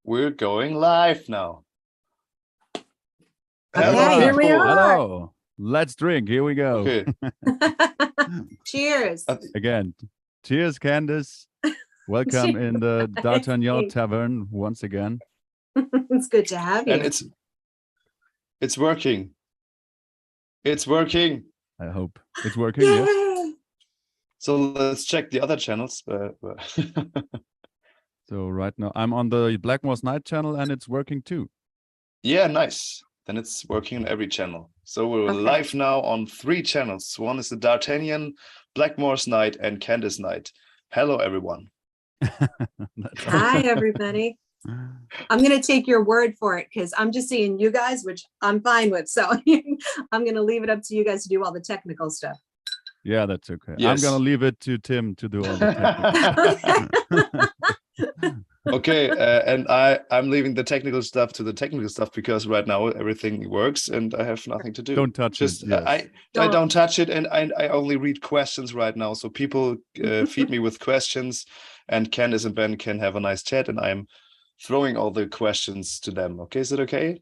We're going live now. Okay, here we are. Hello. Let's drink. Here we go. Okay. Cheers. Again. Cheers, Candice. Welcome in the D'Artagnan Tavern once again. It's good to have you. And it's working. It's working. I hope it's working. Yes. So let's check the other channels. So right now I'm on the Blackmore's Night channel and it's working too. Yeah, nice. Then it's working on every channel. So we're live now on 3 channels. One is the D'Artagnan, Blackmore's Night, and Candice Night. Hello, everyone. Hi, everybody. I'm going to take your word for it because I'm just seeing you guys, which I'm fine with. So I'm going to leave it up to you guys to do all the technical stuff. Yeah, that's okay. Yes. I'm going to leave it to Tim to do all the technical stuff. Okay, and I'm leaving the technical stuff to the technical stuff because right now everything works and I have nothing to do. Don't touch it. Yes. I don't touch it, and I only read questions right now. So people feed me with questions, and Candice and Ben can have a nice chat, and I'm throwing all the questions to them. Okay, is it okay?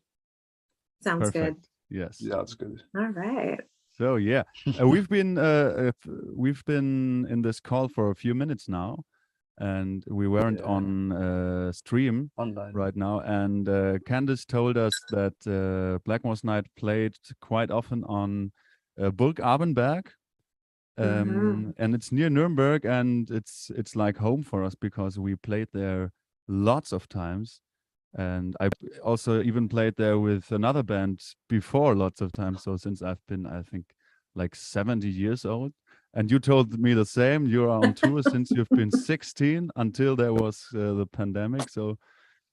Sounds Perfect. good. Yes. Yeah, that's good. All right. So yeah, we've been in this call for a few minutes now. And we weren't on stream online right now. And Candice told us that Blackmore's Night played quite often on Burg Abenberg. And it's near Nuremberg, and it's like home for us because we played there lots of times. And I also even played there with another band before lots of times. So since I've been, I think, like 70 years old. And you told me the same. You are on tour since you've been 16 until there was the pandemic. So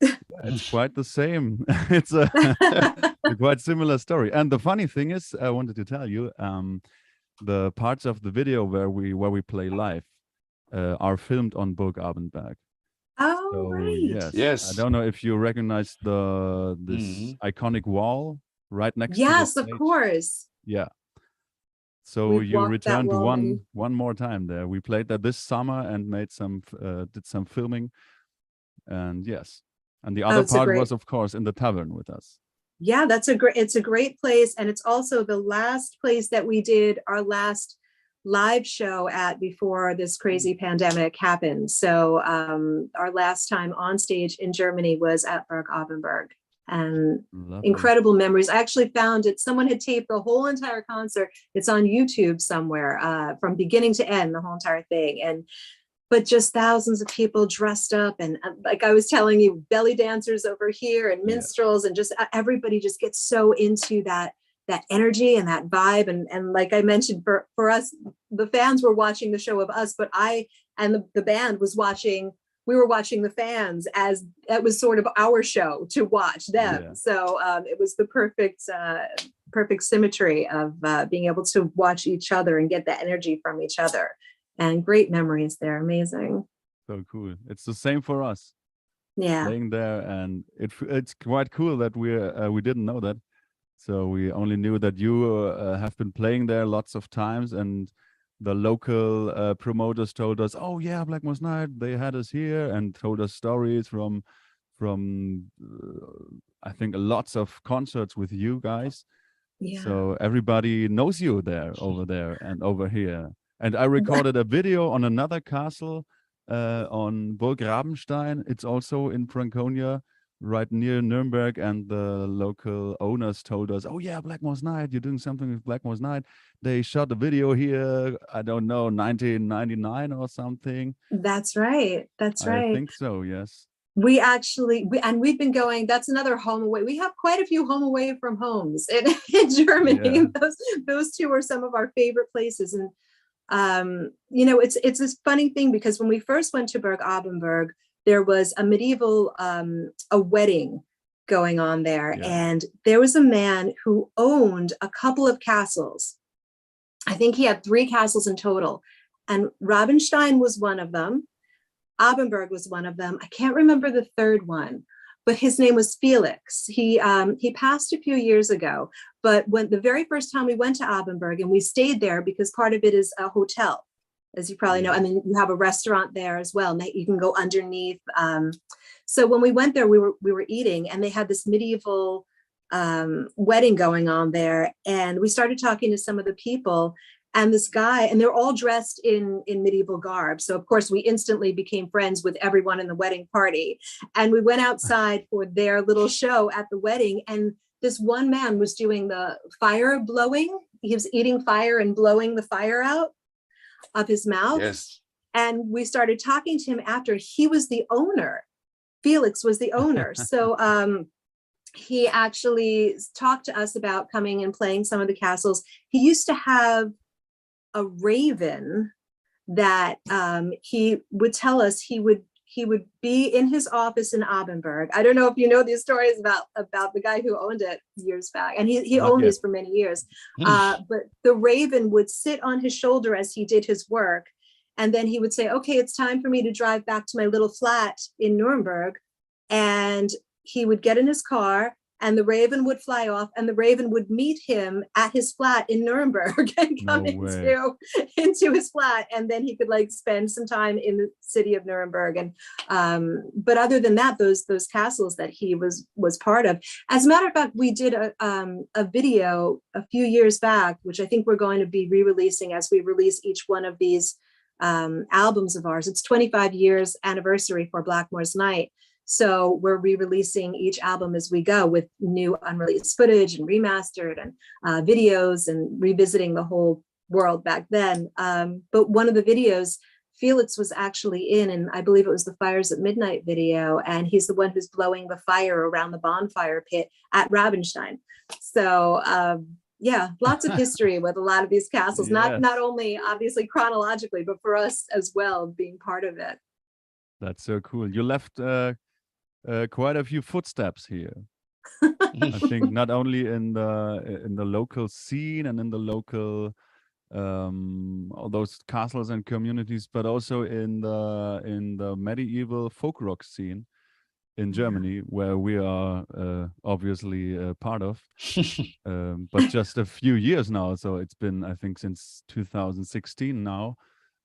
it's quite the same. It's a quite similar story. And the funny thing is, I wanted to tell you, the parts of the video where we play live are filmed on Burg Abenberg. Oh, so, right. Yes. I don't know if you recognize this iconic wall right next to the Yes, stage. of course. Yeah. So We've you returned one more time there. We played that this summer and made did some filming, and yes, and the other part was of course in the tavern with us. Yeah, it's a great place, and it's also the last place that we did our last live show at before this crazy pandemic happened. So our last time on stage in Germany was at Burg Abenberg. And incredible memories. I actually found it. Someone had taped the whole entire concert. It's on YouTube somewhere from beginning to end, the whole entire thing. But just thousands of people dressed up, and like I was telling you, belly dancers over here and minstrels, and just everybody just gets so into that energy and that vibe. And like I mentioned, for us, the fans were watching the show of us, but I and the band was watching. We were watching the fans as that was sort of our show to watch them. Yeah. So it was the perfect symmetry of being able to watch each other and get that energy from each other. And great memories there. Amazing. So cool. It's the same for us. Yeah. Playing there, and it's quite cool that we didn't know that. So we only knew that you have been playing there lots of times, and the local promoters told us, oh yeah, Blackmore's Night, they had us here, and told us stories from I think lots of concerts with you guys. Yeah. So everybody knows you there, over there and over here. And I recorded a video on another castle on Burg Rabenstein. It's also in Franconia, right near Nuremberg, and the local owners told us, oh yeah, Blackmore's Night, you're doing something with Blackmore's Night. They shot a video here, I don't know, 1999 or something. That's right. That's right. I think so, yes. We we've been going, that's another home away. We have quite a few home away from homes in Germany. Yeah. Those two are some of our favorite places. And you know, it's this funny thing, because when we first went to Burg Abenberg, there was a medieval a wedding going on there, and there was a man who owned a couple of castles. I think he had 3 castles in total, and Rabenstein was one of them. Abenberg was one of them. I can't remember the third one, but his name was Felix. He passed a few years ago, but when the very first time we went to Abenberg, and we stayed there because part of it is a hotel. as you probably know. I mean, you have a restaurant there as well. You can go underneath. So when we went there, we were eating, and they had this medieval wedding going on there. And we started talking to some of the people, and this guy, and they're all dressed in medieval garb. So of course we instantly became friends with everyone in the wedding party. And we went outside for their little show at the wedding. And this one man was doing the fire blowing. He was eating fire and blowing the fire out of his mouth. Yes. And we started talking to him after. He was the owner. Felix was the owner. So he actually talked to us about coming and playing some of the castles. He used to have a raven that he would tell us he would be in his office in Abenberg. I don't know if you know these stories about the guy who owned it years back, and he owned these for many years. But the raven would sit on his shoulder as he did his work, and then he would say, "Okay, it's time for me to drive back to my little flat in Nuremberg," and he would get in his car, and the raven would fly off, and the raven would meet him at his flat in Nuremberg and come into his flat, and then he could like spend some time in the city of Nuremberg. And but other than that, those castles that he was part of. As a matter of fact, we did a video a few years back, which I think we're going to be re-releasing as we release each one of these albums of ours. It's 25 years anniversary for Blackmore's Night. So we're re-releasing each album as we go with new unreleased footage and remastered and videos, and revisiting the whole world back then. But one of the videos Felix was actually in, and I believe it was the Fires at Midnight video, and he's the one who's blowing the fire around the bonfire pit at Rabenstein. So yeah, lots of history with a lot of these castles, not only obviously chronologically, but for us as well, being part of it. That's so cool. You left quite a few footsteps here. I think not only in the local scene and in the local all those castles and communities, but also in the medieval folk rock scene in Germany, where we are obviously part of, but just a few years now. So it's been, I think, since 2016 now,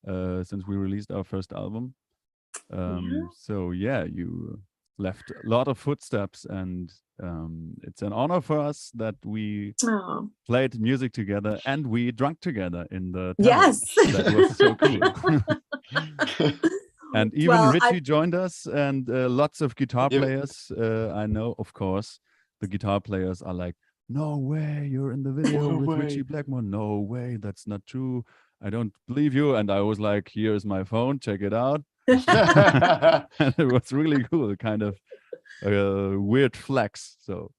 since we released our first album. So yeah, you left a lot of footsteps, and it's an honor for us that we played music together and we drank together in the tunnel. Yes, that was so cool. And even Ritchie joined us, and lots of guitar players. I know, of course, the guitar players are like, "No way, you're in the video with Ritchie Blackmore. No way, that's not true. I don't believe you." And I was like, "Here's my phone, check it out." And it was really cool, kind of a weird flex. So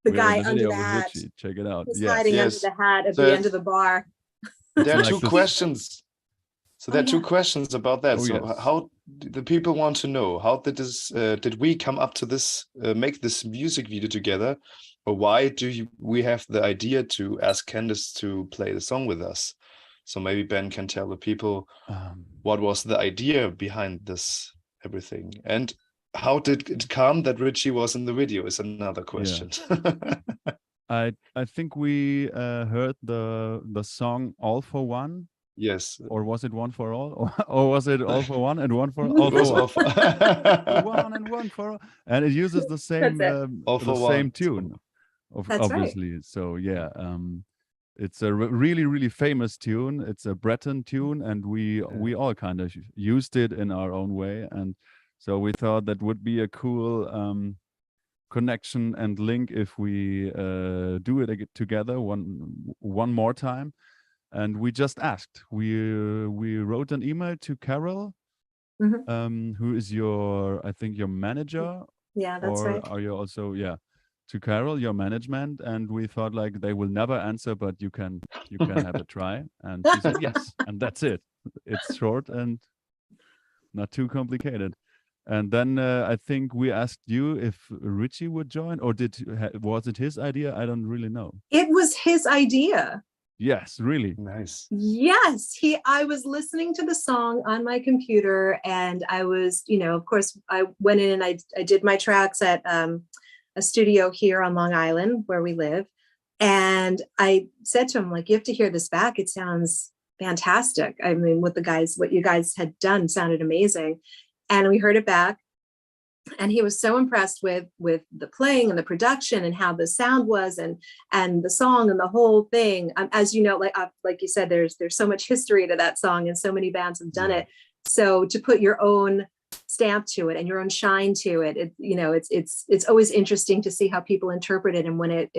the guy under the hat, check it out. He's hiding under the hat at the end of the bar. There are two questions. So there are two questions about that. How the people want to know, how did we come up to this, make this music video together, or why we have the idea to ask Candice to play the song with us? So maybe Ben can tell the people what was the idea behind this everything, and how did it come that Ritchie was in the video is another question. I think we heard the song "All for One." Yes. Or was it "One for All"? Or was it "All for One" and "One for all"? All for one and one for all. And it uses the same same tune, obviously. Right. So yeah. It's a really, really famous tune. It's a Breton tune, and we all kind of used it in our own way. And so we thought that would be a cool connection and link if we do it together one more time. And we just asked. We wrote an email to Carol, who is I think your manager. Yeah, that's right. Are you also to Carol, your management, and we thought like they will never answer, but you can have a try. And she said yes, and that's it. It's short and not too complicated. And then I think we asked you if Ritchie would join, or was it his idea? I don't really know. It was his idea. Yes, really nice. Yes, I was listening to the song on my computer, and I was, of course, I went in and I did my tracks at a studio here on Long Island where we live. And I said to him, like, you have to hear this back. It sounds fantastic. I mean, what you guys had done sounded amazing. And we heard it back. And he was so impressed with the playing and the production and how the sound was and the song and the whole thing. As you know, like you said, there's so much history to that song and so many bands have done it. So to put your own stamp to it and your own shine to it, it's always interesting to see how people interpret it and when it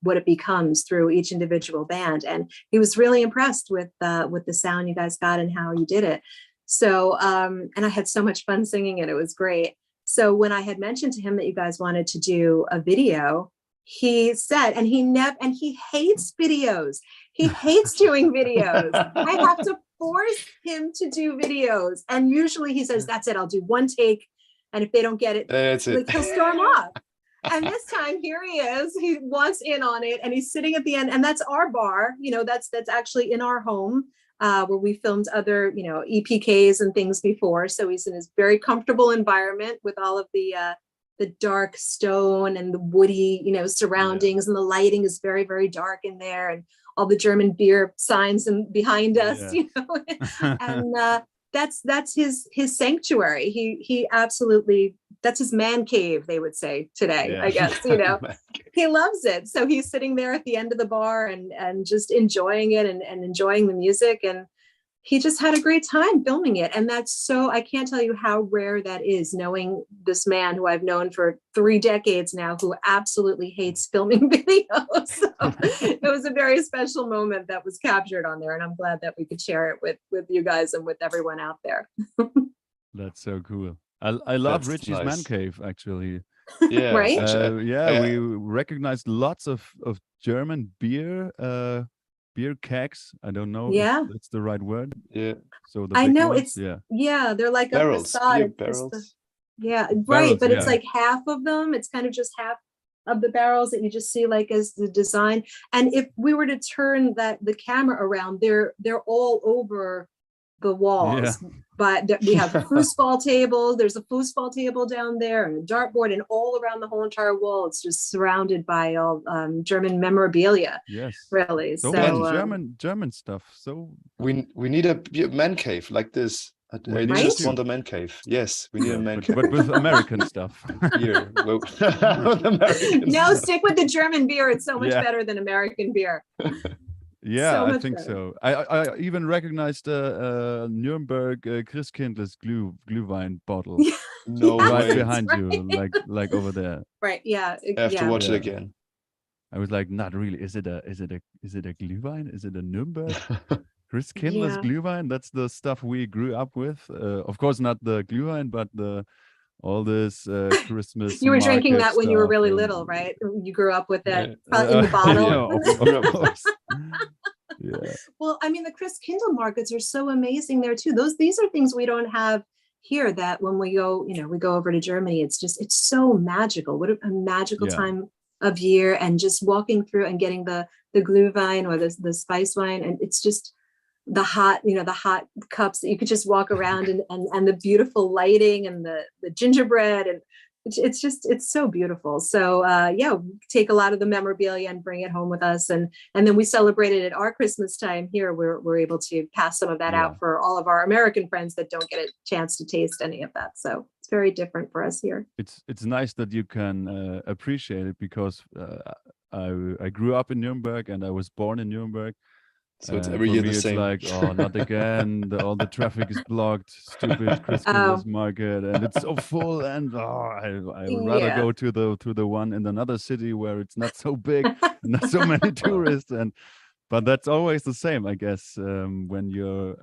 what it becomes through each individual band. And he was really impressed with the sound you guys got and how you did it. So and I had so much fun singing it. It was great. So when I had mentioned to him that you guys wanted to do a video, he said, and he hates videos. He hates doing videos. I have to force him to do videos. And usually he says, that's it, I'll do one take. And if they don't get it, that's it. Like, he'll storm off. And this time here he is, he wants in on it and he's sitting at the end, and that's our bar, that's actually in our home. Where we filmed other, EPKs and things before. So he's in his very comfortable environment with all of the dark stone and the woody, surroundings, and the lighting is very, very dark in there, and all the German beer signs and behind us, and that's his sanctuary. He absolutely, that's his man cave, they would say today, I guess, he loves it. So he's sitting there at the end of the bar and just enjoying it and enjoying the music. And he just had a great time filming it. And that's so, I can't tell you how rare that is, knowing this man who I've known for 3 decades now, who absolutely hates filming videos. So it was a very special moment that was captured on there. And I'm glad that we could share it with you guys and with everyone out there. That's so cool. I love That's Ritchie's nice. Man Cave, actually. Yeah, Right? We recognized lots of German beer kegs. I don't know if that's the right word. Yeah. So the I big know ones, they're like barrels. a facade. Beer barrels. Right. Barrels, But it's like half of them. It's kind of just half of the barrels that you just see like as the design. And if we were to turn the camera around, they're all over the walls. But we have foosball tables. There's a foosball table down there and a dartboard, and all around the whole entire wall, it's just surrounded by all German memorabilia. Yes, really. so German stuff. So we need a man cave like this. I just want a man cave. Yes, we need a man cave, but with American stuff. Here, with American stuff. Stick with the German beer. It's so much better than American beer. Yeah, I think so. I even recognized Nuremberg Christkindl's Glühwein bottle. No right way. behind you, like over there. Right. Yeah. I have to watch it again. I was like, not really. Is it a Glühwein? Is it a Nuremberg Christkindl's Glühwein? That's the stuff we grew up with. Of course, not the Glühwein, but all this Christmas. You were drinking that when you were really and, little, right? You grew up with that in the bottle. Of course. Yeah. Well, I mean, the Christkindl markets are so amazing there too. These are things we don't have here, that when we go, we go over to Germany, it's so magical. What a magical time of year, and just walking through and getting the Glühwein or the spice wine, and it's just the hot cups that you could just walk around and the beautiful lighting and the gingerbread, and it's so beautiful. So we take a lot of the memorabilia and bring it home with us, and then we celebrated at our Christmas time here. We're able to pass some of that out for all of our American friends that don't get a chance to taste any of that. So it's very different for us here. It's nice that you can appreciate it, because I grew up in Nuremberg and I was born in Nuremberg. So it's every year the same. It's like, oh, not again. All the traffic is blocked. Stupid Christmas market, and it's so full. And I would rather go to the one in another city where it's not so big, not so many tourists. But that's always the same, I guess. When you're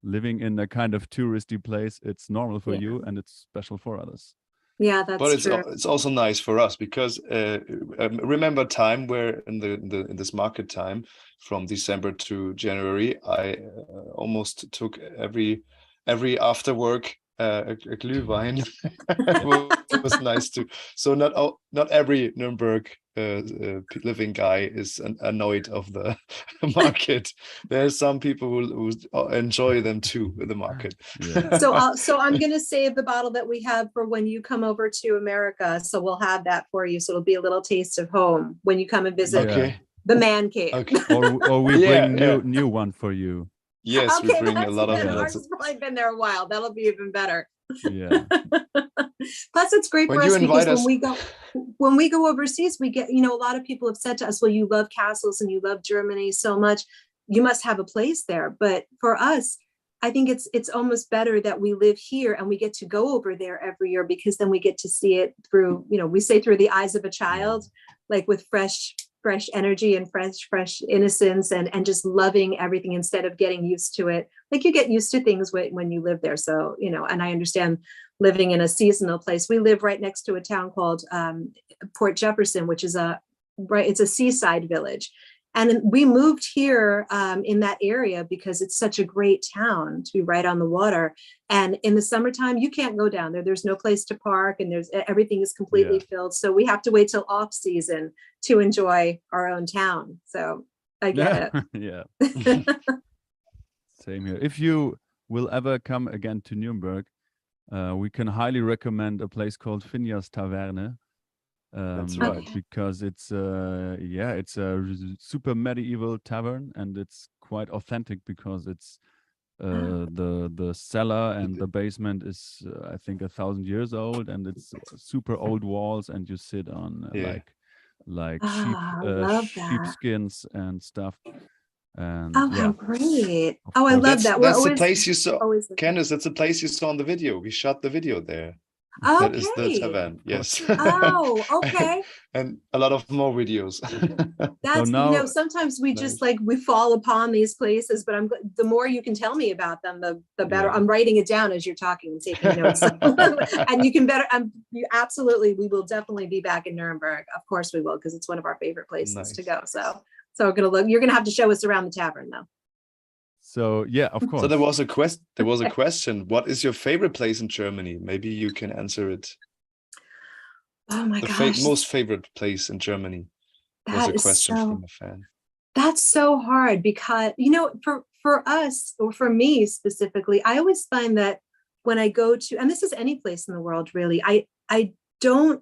living in a kind of touristy place, it's normal for you, and it's special for others. Yeah, that's true. But it's also nice for us, because remember time where in this market time from December to January, I almost took every after work a Glühwein. It was nice to. So not every Nuremberg living guy is annoyed of the market. There's some people who enjoy them too in the market. Yeah. So I'm going to save the bottle that we have for when you come over to America. So we'll have that for you. So it'll be a little taste of home when you come and visit The man cave. Okay. or we Yeah, bring yeah. new one for you. Yes, we Okay, bring a that's lot of even, Yeah. ours has probably been there a while. That'll be even better. Yeah. Plus, it's great When for you us because invite us. when we go overseas, we get, a lot of people have said to us, well, you love castles and you love Germany so much, you must have a place there. But for us, I think it's almost better that we live here and we get to go over there every year, because then we get to see it through, we say through the eyes of a child, like with fresh energy and fresh innocence, and just loving everything instead of getting used to it. Like you get used to things when you live there. So, and I understand living in a seasonal place. We live right next to a town called Port Jefferson, which is it's a seaside village. And we moved here in that area because it's such a great town to be right on the water. And in the summertime, you can't go down there. There's no place to park, and everything is completely filled. So we have to wait till off season to enjoy our own town. So I get it. Yeah. Same here. If you will ever come again to Nuremberg, we can highly recommend a place called Finjas Taverne. That's right. Because it's it's a super medieval tavern, and it's quite authentic because it's the cellar and the basement is I think 1,000 years old, and it's super old walls, and you sit on like sheepskins and stuff. And how great. of I course. love that. That's the place you saw, always Candice. That's the place you saw in the video. We shot the video there. Okay. That is the tavern. Yes. Oh, okay. And a lot of more videos. That's, now, sometimes we just we fall upon these places, but the more you can tell me about them, the better. I'm writing it down as you're talking and taking notes. And you can we will definitely be back in Nuremberg. Of course we will, because it's one of our favorite places to go. So you're going to have to show us around the tavern though. So yeah, of course. So there was a question. What is your favorite place in Germany? Maybe you can answer it. Oh my gosh. Most favorite place in Germany was a question from a fan. That's so hard because, for us, or for me specifically, I always find that when I go to, and this is any place in the world really, I don't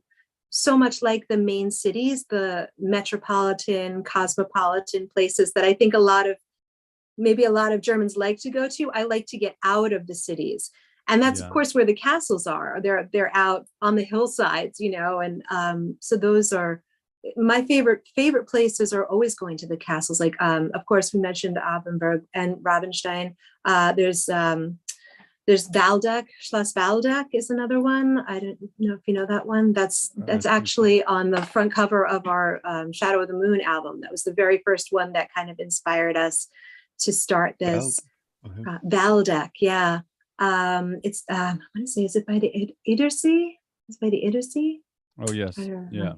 so much like the main cities, the metropolitan, cosmopolitan places that I think maybe a lot of Germans like to go to. I like to get out of the cities. And that's of course where the castles are. They're out on the hillsides, and so those are my favorite places. Are always going to the castles. Like of course we mentioned Abenberg and Rabenstein. There's Waldeck, Schloss Waldeck is another one. I don't know if you know that one. That's actually on the front cover of our Shadow of the Moon album. That was the very first one that kind of inspired us to start this. Waldeck, yeah. It's I want to say, is it by the Edersee? It's by the Edersee. Oh yes, yeah.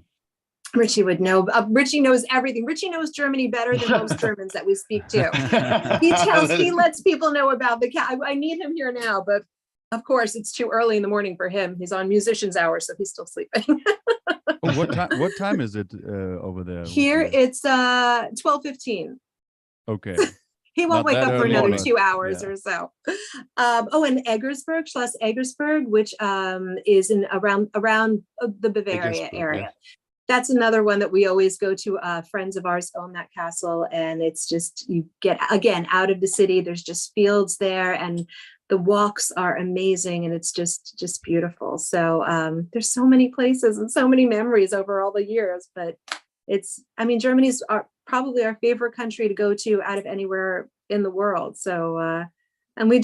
Ritchie would know. Ritchie knows everything. Ritchie knows Germany better than most Germans that we speak to. He lets people know about I need him here now, but of course it's too early in the morning for him. He's on musician's hour, so he's still sleeping. What time is it over there? Here it's 12:15. Okay. He won't wake up for another 2 hours or so. And Eggersberg, Schloss Eggersberg, which is around the Bavaria area. Yeah. That's another one that we always go to. Friends of ours own that castle, and it's just, you get again out of the city. There's just fields there, and the walks are amazing, and it's just beautiful. So there's so many places and so many memories over all the years. But Germany's probably our favorite country to go to out of anywhere in the world. So we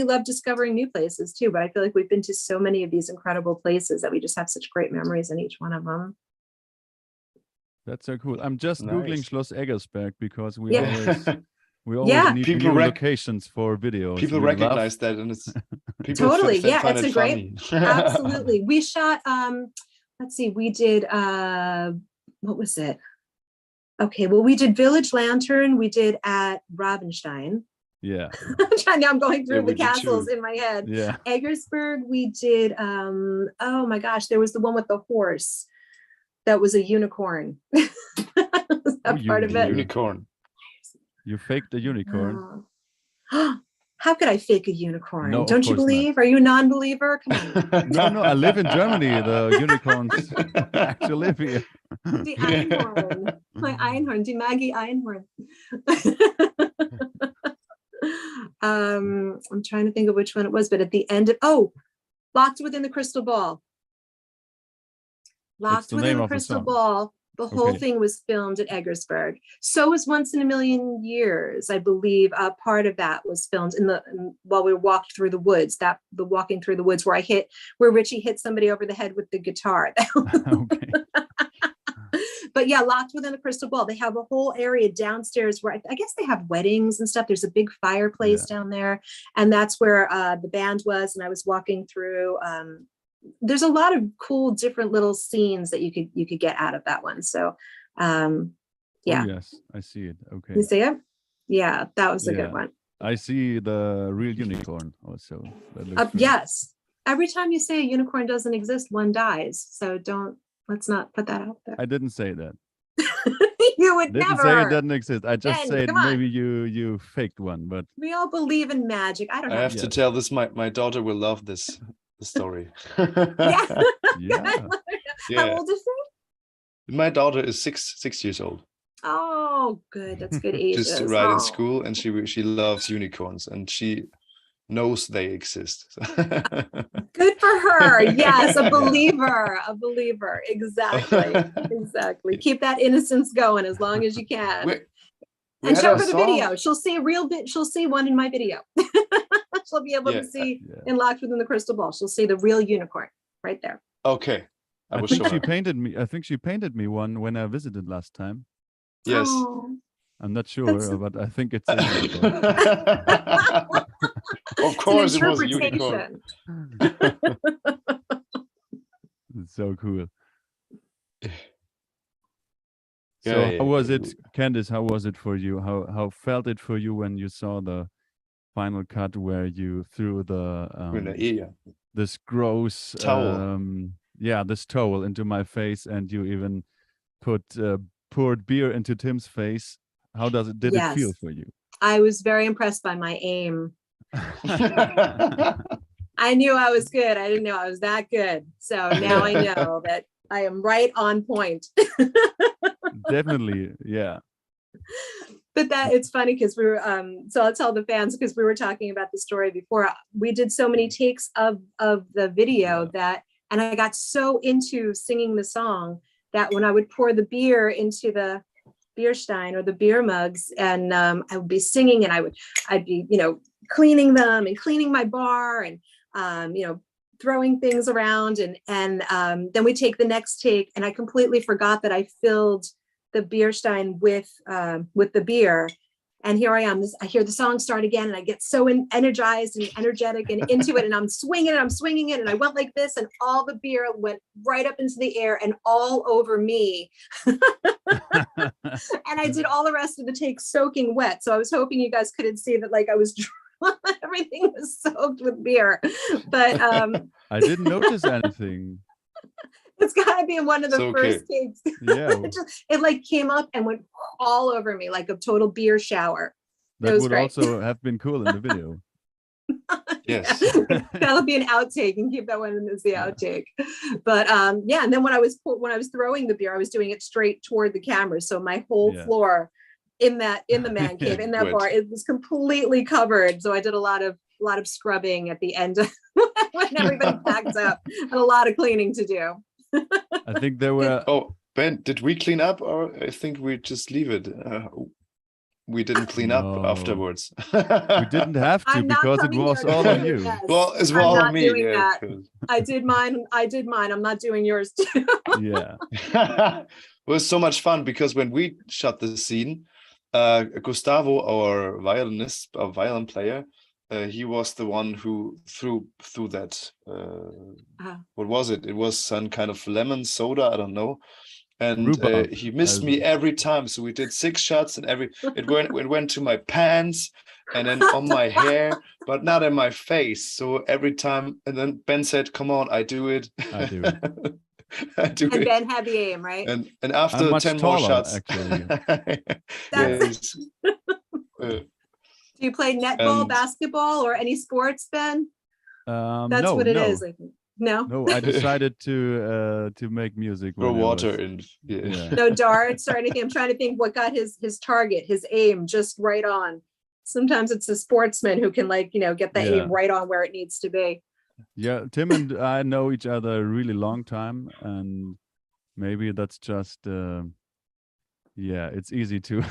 love discovering new places too. But I feel like we've been to so many of these incredible places that we just have such great memories in each one of them. That's so cool. I'm just Googling Schloss Eggersberg because we always need new locations for videos. People recognize that, and it's totally it's a great absolutely. We shot let's see, we did what was it? Okay, well, we did Village Lantern. We did at Rabenstein. Yeah. Now I'm going through the castles in my head. Yeah. Eggersberg, we did oh my gosh, there was the one with the horse that was a unicorn. That part of it. Unicorn. You faked a unicorn. How could I fake a unicorn? No, don't you believe? Not. Are you a non-believer? Come on. No, I live in Germany. The unicorns actually live here. Die Einhorn. My Einhorn, die Maggie Einhorn. I'm trying to think of which one it was, but at the end of, Locked Within the Crystal Ball. Locked Within the Crystal Ball. The whole thing was filmed at Eggersberg. So was Once in a Million Years, I believe. Part of that was filmed while we walked through the woods. The walking through the woods where Ritchie hit somebody over the head with the guitar. Okay. But yeah, Locked Within the Crystal Ball. They have a whole area downstairs where I guess they have weddings and stuff. There's a big fireplace down there, and that's where the band was. And I was walking through. There's a lot of cool different little scenes that you could get out of that one. So yeah. Oh, yes, I see it. Okay. You see it? Yeah, that was a good one. I see the real unicorn also. Yes. Every time you say a unicorn doesn't exist, one dies. So let's not put that out there. I didn't say that. You would didn't never say it doesn't exist. I just said come on. maybe you faked one, but we all believe in magic. I don't know. I have to tell this. My daughter will love this story. Yeah. yeah. How old is she? My daughter is six years old. Oh, good. That's good age. Just right in school, and she loves unicorns, and she knows they exist. Good for her. Yes, a believer. Exactly. Keep that innocence going as long as you can. And show her the video. She'll see a real bit. She'll see one in my video. She'll be able to see in Locked Within the Crystal Ball. She'll see the real unicorn right there. Okay. I think she painted me. I think she painted me one when I visited last time. Yes. Oh. I'm not sure, but I think it's. Of course, it was a unicorn. It's so cool. So how was it, Candice? How was it for you? How felt it for you when you saw the final cut where you threw this gross towel? This towel into my face, and you even poured beer into Tim's face. How did it feel for you? I was very impressed by my aim. I knew I was good. I didn't know I was that good. So now I know that I am right on point. Definitely, yeah. But it's funny because we were so I'll tell the fans, because we were talking about the story before. We did so many takes of the video and I got so into singing the song that when I would pour the beer into the beer stein or the beer mugs, and I would be singing, and I'd be cleaning them and cleaning my bar, and throwing things around, and then we take the next take, and I completely forgot that I filled the beer stein with the beer. And here I am, I hear the song start again, and I get so energized and energetic and into it, and I'm swinging it, and I went like this, and all the beer went right up into the air and all over me. And I did all the rest of the take soaking wet. So I was hoping you guys couldn't see that, like I was everything was soaked with beer. But I didn't notice anything. It's got to be in one of the first takes. Yeah. It like came up and went all over me like a total beer shower. That would also have been cool in the video. Yes. That'll be an outtake, and keep that one as the outtake. But and then when I was throwing the beer, I was doing it straight toward the camera. So my whole floor in the man cave, in that bar, it was completely covered. So I did a lot of scrubbing at the end when everybody packed up, and a lot of cleaning to do. I think there were. Oh, Ben, did we clean up, or I think we just leave it? We didn't clean up afterwards. We didn't have to because it was all on you. Well, it's all on me. That. I did mine. I'm not doing yours too. Yeah. It was so much fun because when we shot the scene, Gustavo, our violin player, he was the one who threw that. What was it? It was some kind of lemon soda. I don't know. And he missed me every time. So we did 6 shots, and it went to my pants and then on my hair, but not in my face. So every time, and then Ben said, "Come on, I do it." I do it. I do and it. Ben had the aim, right? And after 10 more shots, actually. Do you play netball, basketball, or any sports, Ben? That's what it is. I think. No. No, I decided to make music. Throw when I water was- in. Yeah. Yeah. No darts or anything. I'm trying to think what got his target, his aim just right on. Sometimes it's a sportsman who can like, get the Yeah. aim right on where it needs to be. Yeah, Tim and I know each other a really long time, and maybe that's just yeah, it's easy to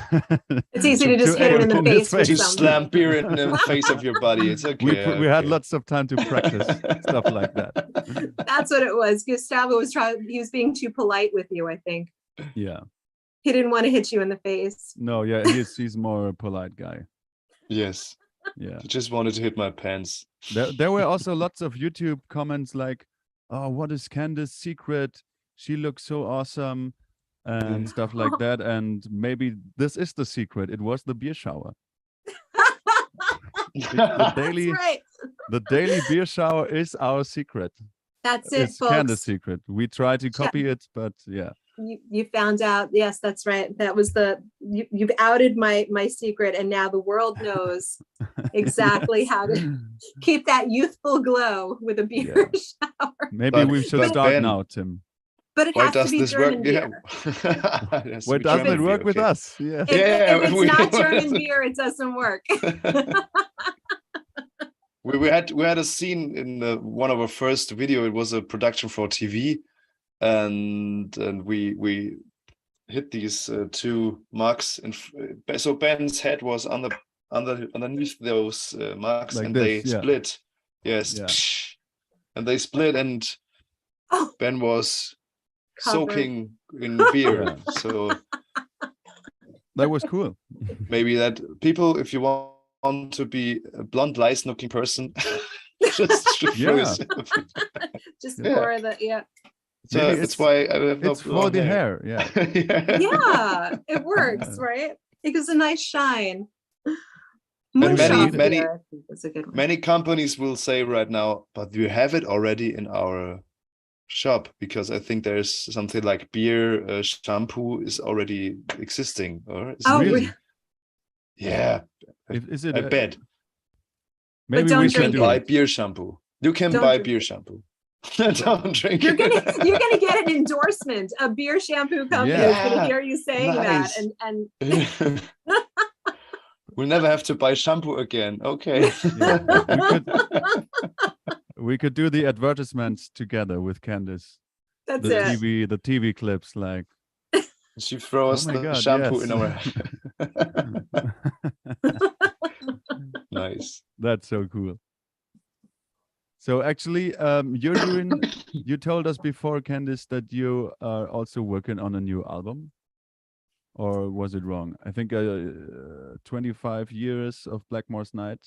It's easy to just hit him in the aim his face with Just something. slam beer in the face of your buddy. It's okay. we had okay. lots of time to practice stuff like that. That's what it was. Gustavo was he was being too polite with you, I think. Yeah. He didn't want to hit you in the face. No, yeah, he's more a polite guy. Yes. Yeah. I just wanted to hit my pants. There were also lots of YouTube comments like, "Oh, what is Candice's secret? She looks so awesome," and Yeah. stuff like that. And maybe this is the secret. It was the beer shower. The daily, That's right. the daily beer shower is our secret. That's it, It's Candice's folks. secret. We try to copy it, but yeah. You found out. Yes, that's right. That was you've outed my secret, and now the world knows exactly how to keep that youthful glow with a beer shower. Maybe we should but start Ben, now, Tim. But it Why has to does be this work? German beer. Yeah. Why doesn't it work with us? Yeah. If it's not German beer, it doesn't work. We had a scene in one of our first video. It was a production for TV, and we hit these two mugs, and so Ben's head was underneath those mugs, Like and this, they yeah. split. Yes, Yeah. and they split, and Oh, Ben was covered. soaking in beer. Yeah. So That was cool. maybe that people, if you want to be a blonde, nice-looking person, just throw Yeah. yourself. Just Yeah. for the So Maybe that's why I have no It's for blonde the hair. Yeah. yeah, it works, right? It gives a nice shine. But Moonshot many- beer, I think, is a good one. Many companies will say right now, but we have it already in our shop, because I think there's something like beer shampoo is already existing, or is Oh, it Really? yeah, Is it? I bet Maybe don't we you should can drink do buy it. beer shampoo. You can Don't buy drink beer it. shampoo. Don't drink You're it. gonna get an endorsement. A beer shampoo company is Yeah. gonna hear you saying Nice. that, and We'll never have to buy shampoo again. Okay. Yeah. We could do the advertisements together with Candice. that's The it. TV clips, like She throws Oh my the God, shampoo yes. in our. Nice. that's so cool. So actually, you told us before, Candice, that you are also working on a new album, or was it wrong? I think 25 years of Blackmore's Night.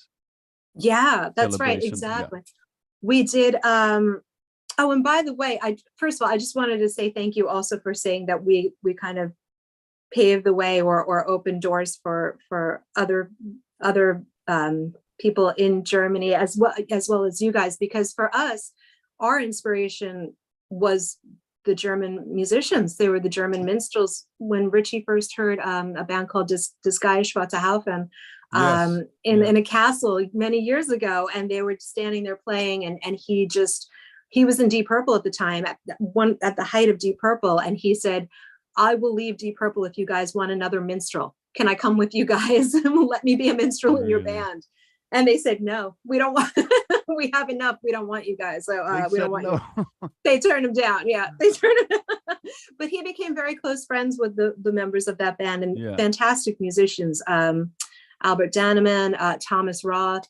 Yeah, that's right. Celebration, yeah. Exactly. We did. Oh, and by the way, first of all, I just wanted to say thank you also for saying that we kind of paved the way or opened doors for other people in Germany as well as you guys, because for us, our inspiration was the German musicians. They were the German minstrels. When Ritchie first heard a band called Disguise Schwarze Haufen in a castle many years ago, and they were standing there playing, and he was in Deep Purple at the time, at the height of Deep Purple, and he said, "I will leave Deep Purple if you guys want another minstrel. Can I come with you guys? Let me be a minstrel in your Really? band." And they said, "No, we don't want. We have enough. We don't want you guys. So we don't want you." They turned him down. Yeah, they turned him down. But he became very close friends with the members of that band, and fantastic musicians. Albert Dannemann, Thomas Roth,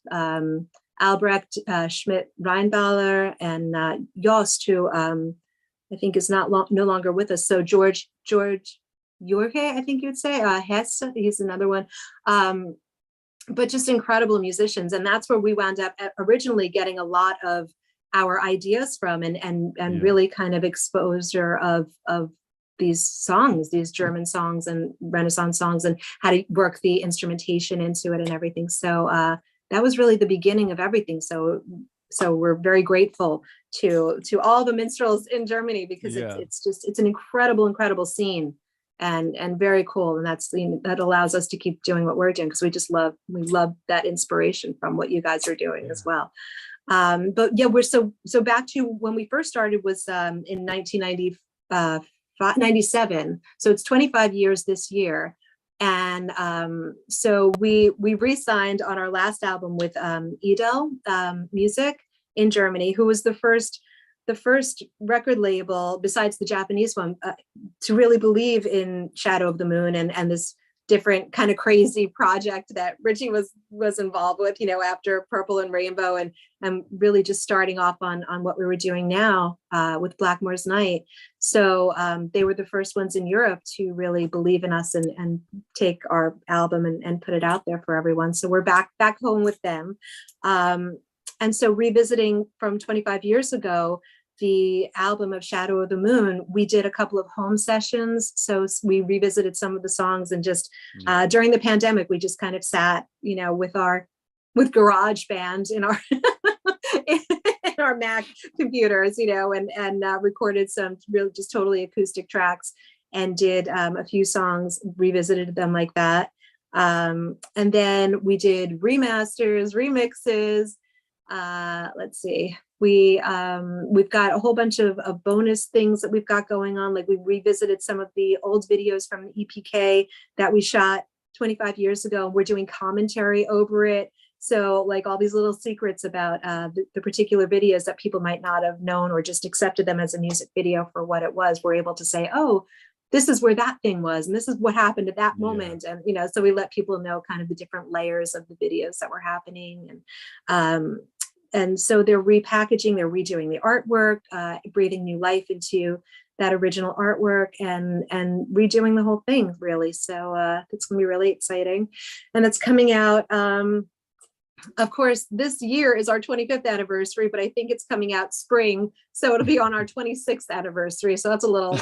Albrecht Schmidt-Reinballer, and Jost, who I think is no longer with us. So George Jorge, I think you would say, Hesse, he's another one. But just incredible musicians. And that's where we wound up originally getting a lot of our ideas from, and really kind of exposure of these songs, these German songs and Renaissance songs, and how to work the instrumentation into it and everything. So that was really the beginning of everything. So we're very grateful to all the minstrels in Germany, because it's an incredible scene, and very cool. And that allows us to keep doing what we're doing, because we love that inspiration from what you guys are doing as well. But yeah, we're so back to when we first started was in 1997. So it's 25 years this year. And so we re-signed on our last album with Edel Music in Germany, who was the first record label besides the Japanese one to really believe in Shadow of the Moon and this different kind of crazy project that Ritchie was involved with, you know, after Purple and Rainbow, and really just starting off on what we were doing now with Blackmore's Night. So they were the first ones in Europe to really believe in us and take our album and put it out there for everyone. So we're back home with them. And so revisiting from 25 years ago, the album of Shadow of the Moon, we did a couple of home sessions. So we revisited some of the songs, and just during the pandemic, we just kind of sat, you know, with GarageBand in our in our Mac computers, you know, and recorded some really just totally acoustic tracks, and did a few songs, revisited them like that. And then we did remasters, remixes. Let's see. We've got a whole bunch of bonus things that we've got going on. Like we revisited some of the old videos from the EPK that we shot 25 years ago. We're doing commentary over it. So like all these little secrets about the particular videos that people might not have known or just accepted them as a music video for what it was, we're able to say, oh, this is where that thing was, and this is what happened at that moment. And, you know, so we let people know kind of the different layers of the videos that were happening. And so they're repackaging, they're redoing the artwork, breathing new life into that original artwork, and redoing the whole thing, really. So it's going to be really exciting. And it's coming out, of course, this year is our 25th anniversary, but I think it's coming out spring. So it'll be on our 26th anniversary. So that's a little,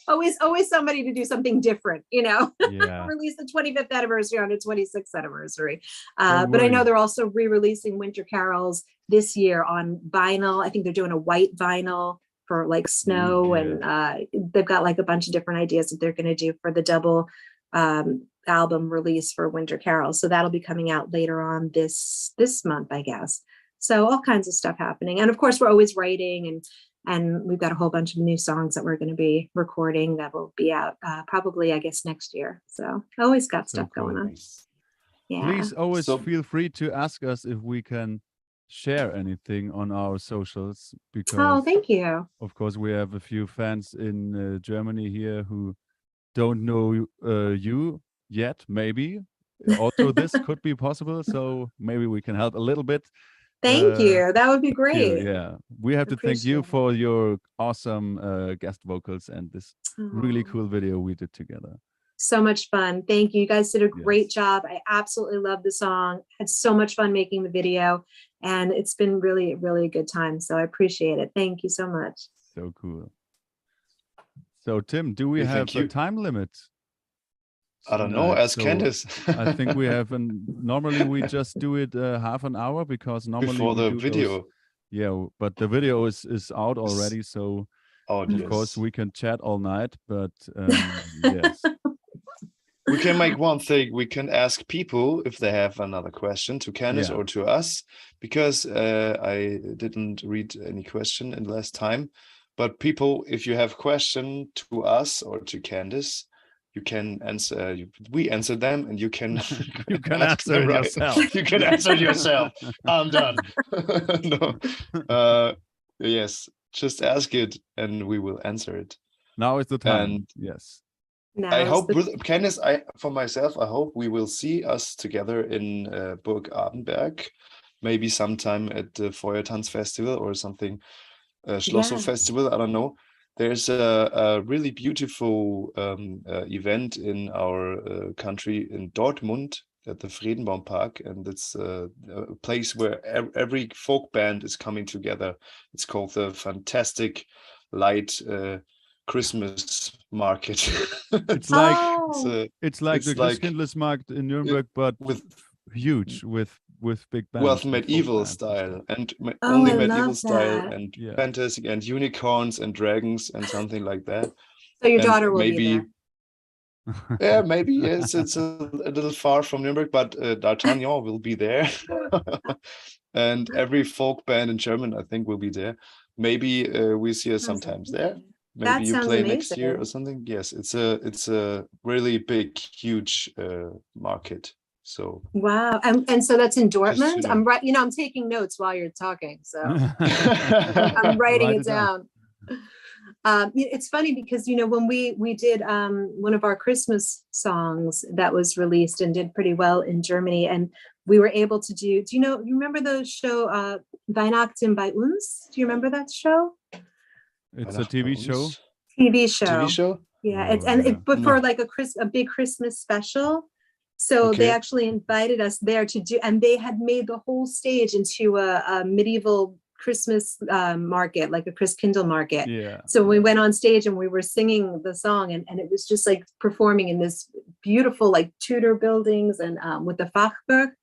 always somebody to do something different, you know, release the 25th anniversary on its 26th anniversary. But I know they're also re-releasing Winter Carols this year on vinyl. I think they're doing a white vinyl for like snow, and they've got like a bunch of different ideas that they're going to do for the double album release for Winter Carol. So that'll be coming out later on this month, I guess. So all kinds of stuff happening. And of course, we're always writing, and we've got a whole bunch of new songs that we're going to be recording that will be out probably, I guess, next year. So always got stuff going on. Yeah. Please always feel free to ask us if we can share anything on our socials, because thank you. Of course, we have a few fans in Germany here who don't know you yet, maybe. Also, this could be possible, so maybe we can help a little bit. Thank you. That would be great. Yeah, we have to thank you for your awesome guest vocals and this really cool video we did together. So much fun. Thank you. You guys did a great job. I absolutely love the song. Had so much fun making the video, and it's been really, really a good time. So I appreciate it. Thank you so much. So cool. So Tim, do we have a time limit? I don't know. Ask Candice. I think we have, normally we just do it half an hour, because normally before the video. But the video is out already, so of course we can chat all night. But yes, we can make one thing. We can ask people if they have another question to Candice or to us, because I didn't read any question in the last time. But people, if you have question to us or to Candice, you can answer. We answer them, and you can answer yourself. You can answer yourself. I'm done. No. Yes, just ask it, and we will answer it. Now is the time. And yes. I hope, Candice, for myself, I hope we will see us together in Burg Abenberg, maybe sometime at the Feuertanz Festival or something, Schlosser Festival. I don't know. There's a really beautiful event in our country in Dortmund at the Friedenbaum Park, and it's a place where every folk band is coming together. It's called the Fantastic Light Christmas Market. It's like the Christkindlesmarkt in Nuremberg, but with huge, with big bands. Well, medieval style, and only medieval style, and fantastic, and unicorns and dragons and something like that. So your daughter will be there. Yeah, maybe yes, it's a little far from Nuremberg, but dArtagnan will be there. And every folk band in German, I think, will be there. Maybe we see us sometimes there. Maybe That you sounds play next year or amazing. something. Yes, it's a really big, huge market. So Wow. And so that's in just Dortmund. you I'm know. right, I'm taking notes while you're talking, so I'm writing Write it it down. down. It's funny because when we did one of our Christmas songs that was released and did pretty well in Germany, and we were able to do you remember the show Weihnachten bei uns? Do you remember that show? It's a TV show. TV show. TV show? Yeah, Oh, yeah. but for No. like a big Christmas special. So they Okay. actually invited us there to do, and they had made the whole stage into a medieval Christmas market, like a Christkindl market. Yeah. So we went on stage and we were singing the song, and it was just like performing in this beautiful like Tudor buildings and with the Fachwerk.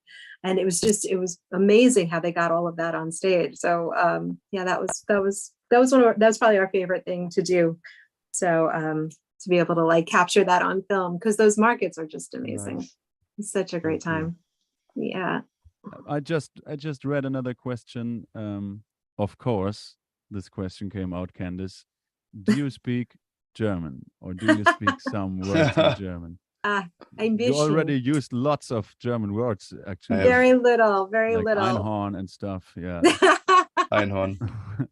And it was amazing how they got all of that on stage. So yeah, that was probably our favorite thing to do. So to be able to like capture that on film, because those markets are just amazing. Nice. It's such a great Cool. time. Yeah. I just read another question. Of course, this question came out, Candice. Do you speak German, or do you speak some words in German? Ein You bisschen. already used lots of German words, actually. Very little, very like little. Einhorn and stuff. Yeah. Einhorn.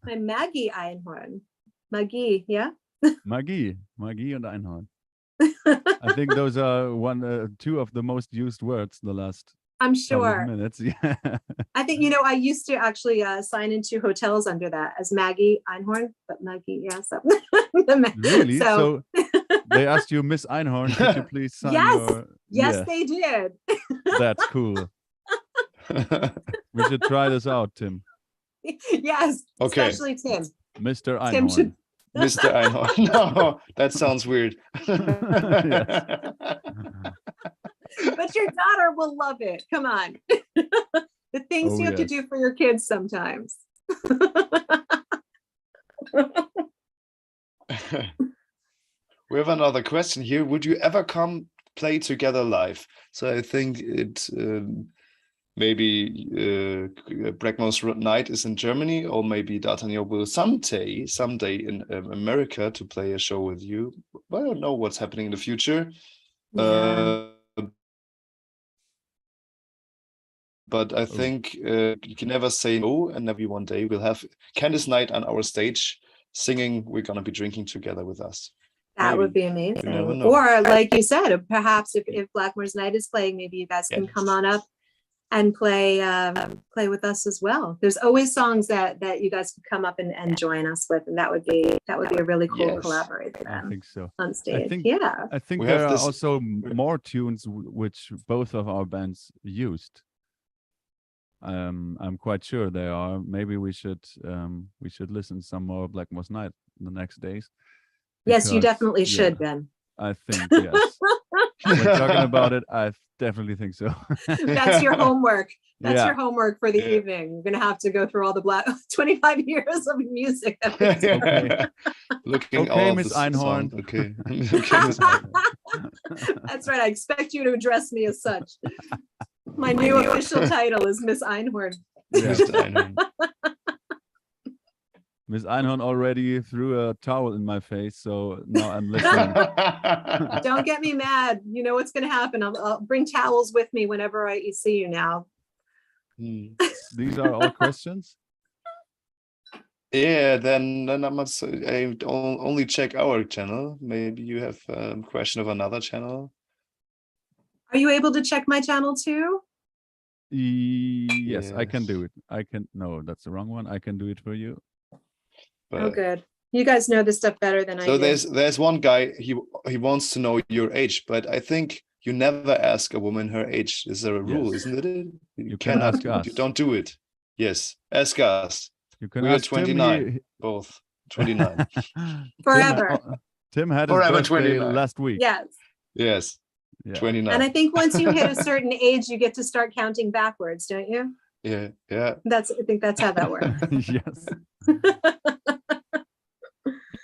I'm Maggie Einhorn. Maggie, yeah. Magie und Einhorn. I think those are two of the most used words the last I'm couple sure. of minutes. Yeah. I think, I used to actually sign into hotels under that as Maggie Einhorn, but Maggie, yeah. So Really? So, So they asked you, Miss Einhorn, could you please sign yes, your... yes, they did. That's cool. We should try this out, Tim. Yes, Okay. especially Tim. Mr. Einhorn. Tim should. Mr. Einhorn. No, that sounds weird. But your daughter will love it. Come on. The things Oh, you have to yes. do for your kids sometimes. We have another question here. Would you ever come play together live? So I think it maybe Blackmore's Night is in Germany, or maybe dArtagnan will someday in America to play a show with you. I don't know what's happening in the future. Yeah. But I think you can never say no, and maybe one day we'll have Candice Night on our stage singing. We're gonna be drinking together with us. That would Maybe. be amazing. never know. Or like you said, perhaps if Blackmore's Night is playing, maybe you guys can come on up and play with us as well. There's always songs that you guys could come up and join us with, and that would be a really cool Yes. collaboration I think so. on stage. think- Yeah. I think We there have are this- also more tunes which both of our bands used. I'm quite sure there are. Maybe we should listen some more Blackmore's Night in the next days. Yes, you because, definitely yeah, should, Ben. I think yes. We're talking about it. I definitely think so. That's your homework. That's Yeah. your homework for the Yeah. evening. You're gonna have to go through all the 25 years of music. that we did. Okay. Looking Okay, all Miss the Einhorn. songs. Okay. Okay, Miss Einhorn. That's right. I expect you to address me as such. My new official title is Miss Einhorn. Yeah. Mr. Einhorn. Miss Einhorn already threw a towel in my face, so now I'm listening. Don't get me mad. You know what's going to happen. I'll bring towels with me whenever I see you now. These are all questions. Yeah, then I must only check our channel. Maybe you have a question of another channel. Are you able to check my channel too? Yes, I can Yes. do it. No, that's the wrong one. I can do it for you. Oh, But good. You guys know this stuff better than I so do. there's one guy, he wants to know your age, but I think you never ask a woman her age. Is there a rule, Yes. isn't it? You can ask us. You don't do it. Yes, ask us. You can We are ask Tim, 29, both 29. Forever. Tim had his Forever birthday 29. last week. Yes. Yes, Yeah. 29. And I think once you hit a certain age, you get to start counting backwards, don't you? Yeah, yeah. I think that's how that works. Yes.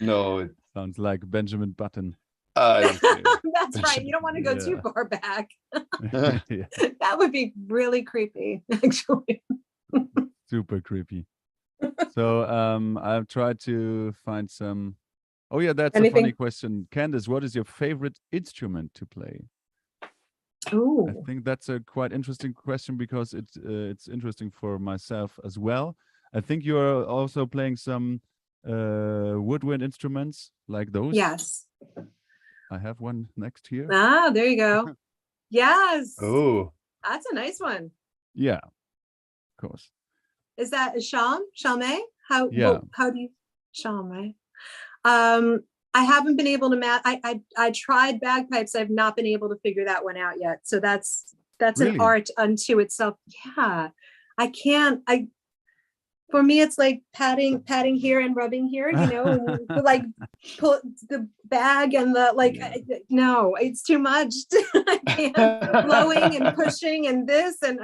No, Sounds like Benjamin Button. I don't care. That's right. You don't want to go too Yeah. far back. Yeah, That would be really creepy, actually. super creepy. So I've tried to find some. Oh yeah, that's a funny Anything? question. Candice, what is your favorite instrument to play? I Ooh, think that's a quite interesting question because it's interesting for myself as well. I think you're also playing some woodwind instruments like those. yes. I have one next here. Ah, there you go. Yes. Oh, That's a nice one. Yeah, of course. Is that a sham? Chame? Yeah. How do you sham, right? I haven't been able to I tried bagpipes. I've not been able to figure that one out yet. So that's an Really? art unto itself. Yeah. For me it's like patting here and rubbing here, and you like pull the bag and the Yeah. no, it's too much. I can't. Blowing and pushing and this and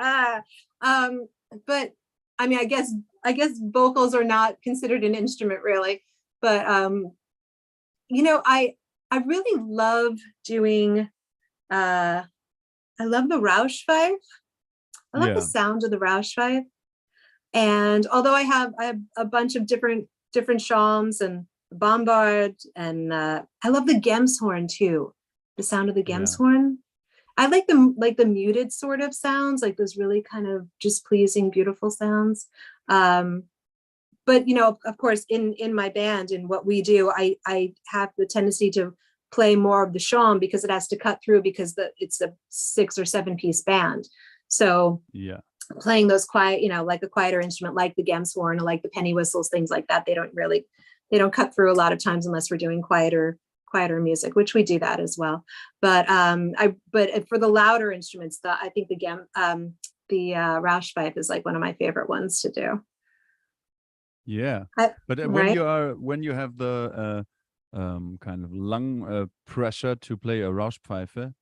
but I mean, I guess vocals are not considered an instrument really, but I really love doing I love the Rauschpfeife. I love the Yeah. sound of the Rauschpfeife. And although I have a bunch of different shawms and bombard, and I love the Gemshorn too, the sound of the Yeah. Gemshorn. I like the muted sort of sounds, like those really kind of just pleasing, beautiful sounds. But of course, in my band and what we do, I have the tendency to play more of the shawm because it has to cut through because it's a 6 or 7 piece band. So Yeah. playing those quiet, like a quieter instrument like the Gemshorn or like the penny whistles, things like that, they don't cut through a lot of times unless we're doing quieter music, which we do that as well. But but for the louder instruments, I think the Rauschpfeife is like one of my favorite ones to do. Yeah. But Right? when you have the kind of lung pressure to play a Rauschpfeife,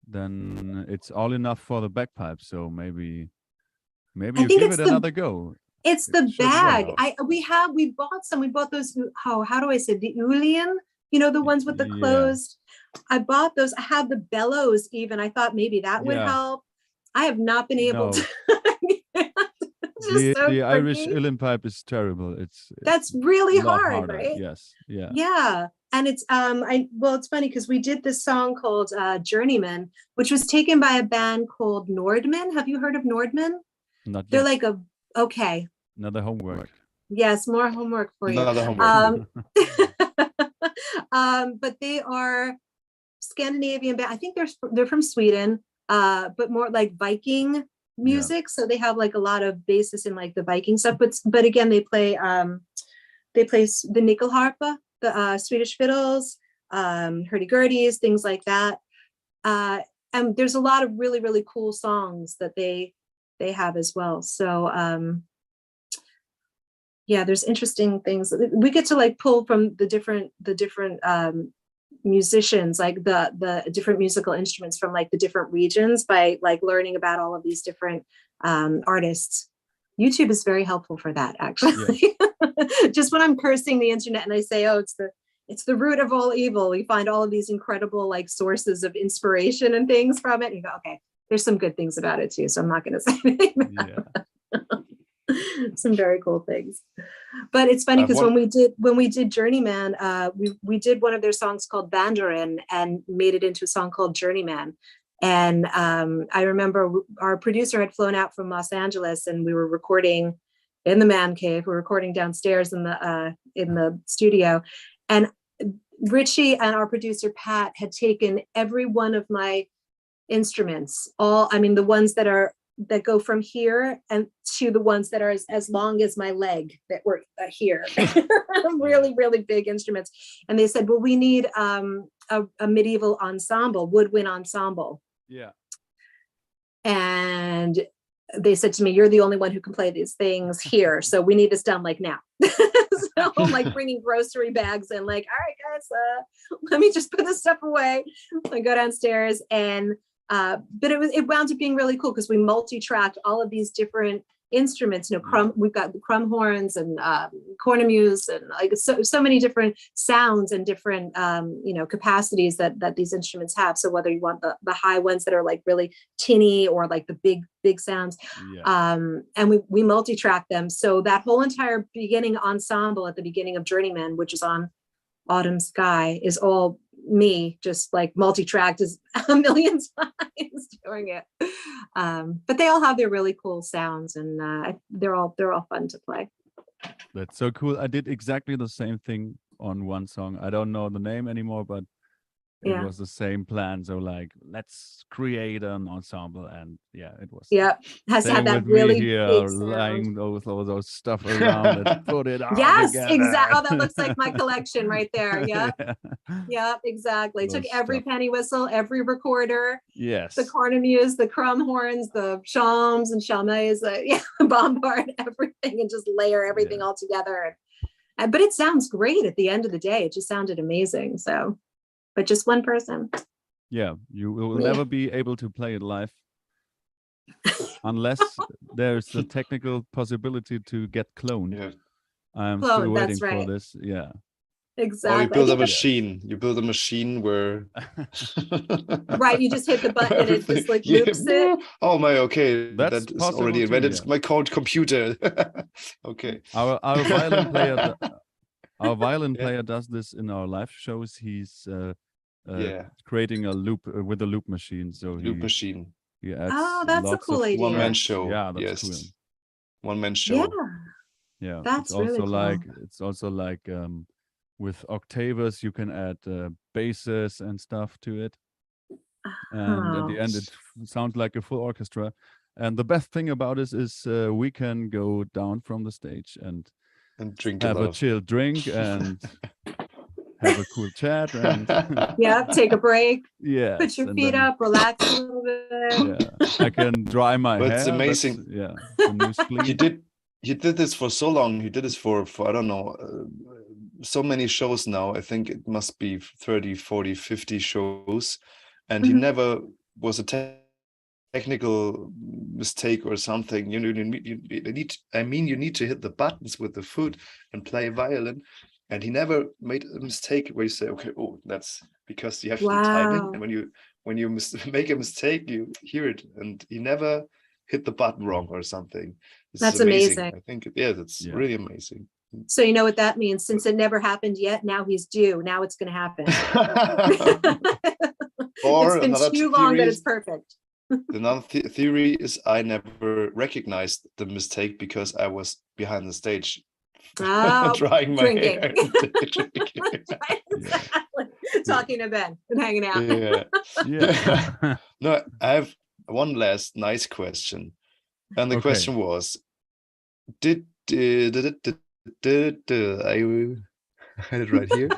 then it's all enough for the bagpipe. So maybe I you think give it's it another go. It's It the should work. bag. We bought those. How do I say, the Ulian? The ones with the Yeah. closed. I bought those. I have the bellows even. I thought maybe that would Yeah. help. I have not been able No. to. It's just so The Irish tricky. uilleann pipe is terrible. It's That's really a lot hard, harder. right? Yes. Yeah. Yeah. And it's it's funny because we did this song called Journeyman, which was taken by a band called Nordman. Have you heard of Nordman? Not They're yet. like okay. Another homework. Yes, more homework for you. another homework. But they are Scandinavian band. I think they're from Sweden, but more like Viking music. So they have like a lot of basis in like the Viking stuff. But again, they play the nyckelharpa, the Swedish fiddles, hurdy-gurdies, things like that. And there's a lot of really, really cool songs that they have as well. So yeah, there's interesting things we get to like pull from the different musicians, like the different musical instruments from like the different regions by like learning about all of these different artists. YouTube is very helpful for that, actually. Yeah. Just when I'm cursing the internet and I say, oh, it's the root of all evil, we find all of these incredible like sources of inspiration and things from it. And you go, okay, there's some good things about it too. So I'm not going to say anything about some very cool things. But it's funny because when we did Journeyman, we did one of their songs called Bandarin and made it into a song called Journeyman. And I remember our producer had flown out from Los Angeles and we were recording in the man cave. We're recording downstairs in the studio. And Ritchie and our producer Pat had taken every one of my instruments, the ones that go from here and to the ones that are as long as my leg that were here. Really, really big instruments. And they said, well, we need a medieval ensemble, woodwind ensemble. Yeah. And they said to me, you're the only one who can play these things here. So we need this done like now. So I'm like bringing grocery bags and like, all right, guys, let me just put this stuff away. I go downstairs and but it wound up being really cool because we multi-tracked all of these different instruments, we've got the crumb horns and cornemuse and like so many different sounds and different capacities that these instruments have. So whether you want the high ones that are like really tinny or like the big sounds, and we multi-track them. So that whole entire beginning ensemble at the beginning of Journeyman, which is on Autumn Sky, is all me just like multi-tracked as a million times doing it. But they all have their really cool sounds, and they're all fun to play. That's so cool. I did exactly the same thing on one song. I don't know the name anymore, but it was the same plan. So like, let's create an ensemble, and it was. Yeah, has to have that really big sound. Lying all those stuff around and put it all Yes, together. exactly. Oh, that looks like my collection right there. Yeah, exactly. Those Took every stuff. penny whistle, every recorder. Yes. The cornemuse, the crumb horns, the shawms and shalmets, bombard, everything, and just layer everything all together. But it sounds great at the end of the day. It just sounded amazing. So. But just one person. Yeah, you will never be able to play it live unless there's a technical possibility to get cloned. Yeah. I'm still waiting for this. Yeah. Exactly. Or you build a machine. You build a machine where right, you just hit the button and it just like loops it. Oh my, okay. That's that is already invented. It's my code computer. Okay. Our violin player our violin player does this in our live shows. He's creating a loop with a loop machine. So machine. He adds that's a cool idea. One-man show. Yeah, that's cool. One-man show. Yeah, that's it's also really cool. It's also like with octaves you can add basses and stuff to it, and at the end it sounds like a full orchestra. And the best thing about this is we can go down from the stage and drink have a chill drink and have a cool chat and take a break. Yeah, put your feet up, relax a little bit. I can dry my hair. It's amazing. You did this for so long. You did this for I don't know, so many shows now. I think it must be 30, 40, 50 shows, and he never was a technical mistake or something. You need to hit the buttons with the foot and play violin, and he never made a mistake where you say, okay, that's because you have the timing, and when you make a mistake, you hear it, and he never hit the button wrong or something. That's amazing. I think that's really amazing. So you know what that means? Since it never happened yet, now he's due. Now it's going to happen. Or it's been too long that it's perfect. Another theory is I never recognized the mistake because I was behind the stage drying my hair. Talking to Ben and hanging out. No, I have one last nice question. And the question was, I had it right here.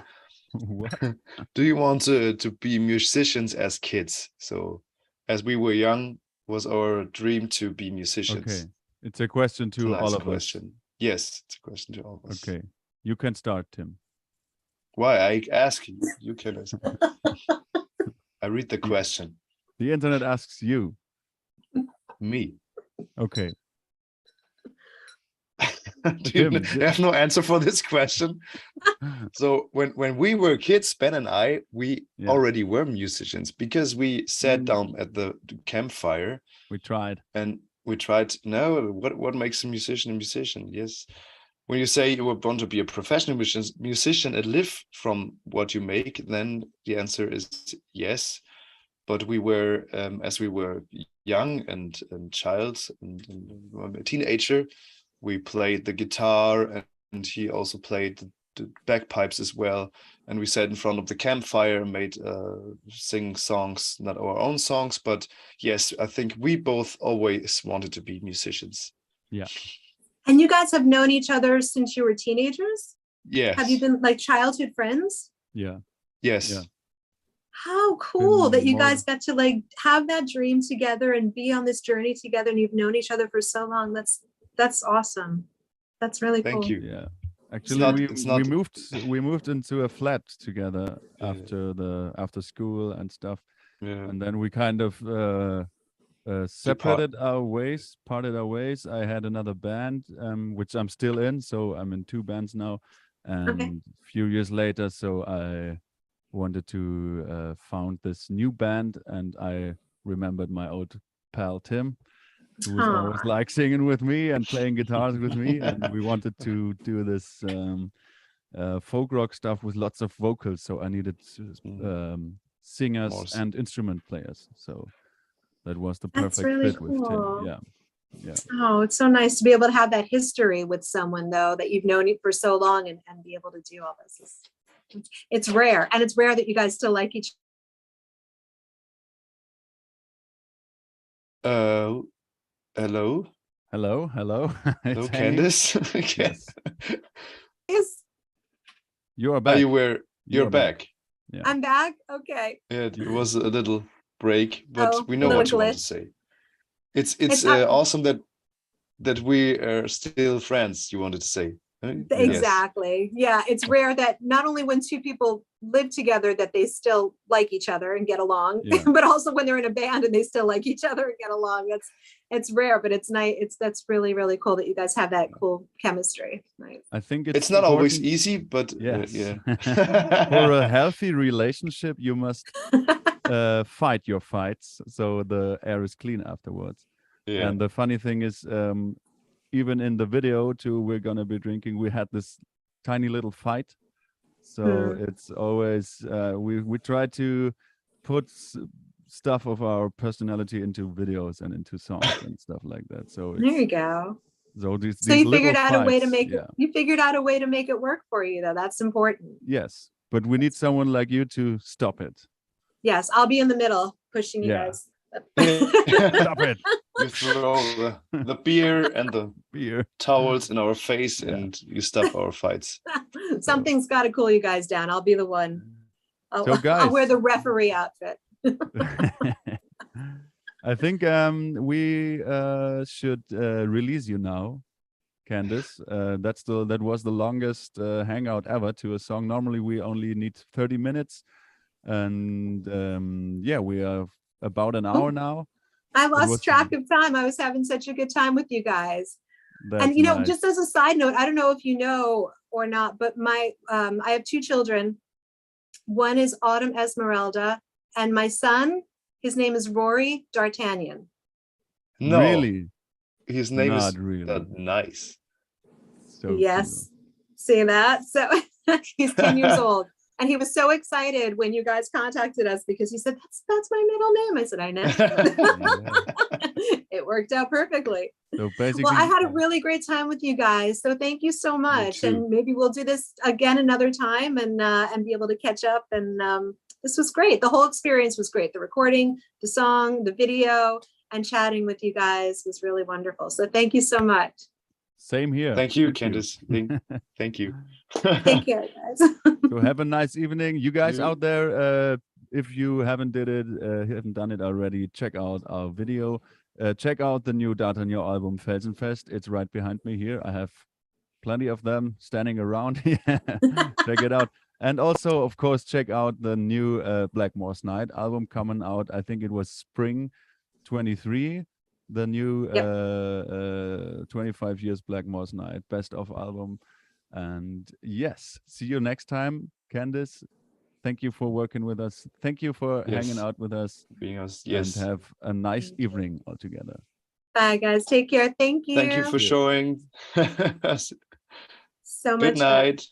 Do you want to be musicians as kids? So as we were young, was our dream to be musicians. Okay. It's a question to all of us. Yes, it's a question to all of us. Okay. You can start, Tim. Why? I ask you. You can. I read the question. The internet asks you. Me. Okay. Do you have no answer for this question? So when we were kids, Ben and I, we already were musicians because we sat down at the campfire. We tried. And we tried. No, what makes a musician a musician? Yes. When you say you want to be a professional musician and live from what you make, then the answer is yes. But we were, as we were young and child and a teenager, we played the guitar, and he also played the bagpipes as well. And we sat in front of the campfire and made sing songs, not our own songs, but yes, I think we both always wanted to be musicians. Yeah. And you guys have known each other since you were teenagers? Yes. Have you been like childhood friends? Yeah. Yes. Yeah. How cool that you guys got to like have that dream together and be on this journey together, and you've known each other for so long. That's awesome. That's really cool. Thank you. Yeah. Actually, we moved into a flat together after school and stuff. Yeah. And then we kind of separated our ways, parted our ways. I had another band, which I'm still in. So I'm in 2 bands now. And a few years later, so I wanted to found this new band, and I remembered my old pal Tim, who was always like singing with me and playing guitars with me, and we wanted to do this folk rock stuff with lots of vocals. So I needed singers and instrument players. So that was the perfect really fit with Tim. Yeah. Oh, it's so nice to be able to have that history with someone, though, that you've known for so long, and be able to do all this. It's rare, and it's rare that you guys still like each Hello. Hello. Hello, It's Candice. Yes. Yes. You are back. You're back. Yeah. I'm back. Okay. Yeah, it was a little break, but we know little what you want to glitch. say. It's awesome that we are still friends. You wanted to say. Exactly. Yeah, it's rare that not only when 2 people live together that they still like each other and get along, but also when they're in a band and they still like each other and get along. It's rare, but it's nice. That's really, really cool that you guys have that cool chemistry. Right. I think it's not always easy, but yes. Yeah. For a healthy relationship, you must fight your fights, so the air is clean afterwards. Yeah. And the funny thing is, even in the video too, we're gonna be drinking, we had this tiny little fight. So it's always we try to put stuff of our personality into videos and into songs and stuff like that. So there you go. So you figured out a way to make it. You figured out a way to make it work for you, though. That's important. Yes, but we need someone like you to stop it. Yes, I'll be in the middle pushing you guys. Stop it. You throw the beer and the towels in our face, and you stop our fights. Something's got to cool you guys down. I'll be the one. I'll wear the referee outfit. I think we should release you now, Candice. That was the longest hangout ever to a song. Normally we only need 30 minutes, and we are about an hour now. I lost track of time. I was having such a good time with you guys. And nice. Just as a side note, I don't know if you know or not, but I have 2 children. One is Autumn Esmeralda, and my son, his name is Rory dArtagnan. No, really? His name Not is really. Nice. So yes, cool. See that? So he's 10 years old. And he was so excited when you guys contacted us because he said, that's my middle name. I said, I know. It worked out perfectly. So basically, well, I had a really great time with you guys. So thank you so much. And maybe we'll do this again another time and be able to catch up. And this was great. The whole experience was great. The recording, the song, the video, and chatting with you guys was really wonderful. So thank you so much. Same here. Thank you, Candice. Thank you. Take care, guys. So have a nice evening. You guys out there, if you haven't done it already, check out our video. Check out the new dArtagnan album, Felsenfest. It's right behind me here. I have plenty of them standing around here. Check it out. And also, of course, check out the new Blackmore's Night album coming out. I think it was spring 23. The new 25 years Blackmore's Night best of album. And yes, see you next time, Candice. Thank you for working with us. Thank you for hanging out with us. Being us, and have a nice evening altogether. Bye, guys. Take care. Thank you. Thank you for showing. So much. Good night.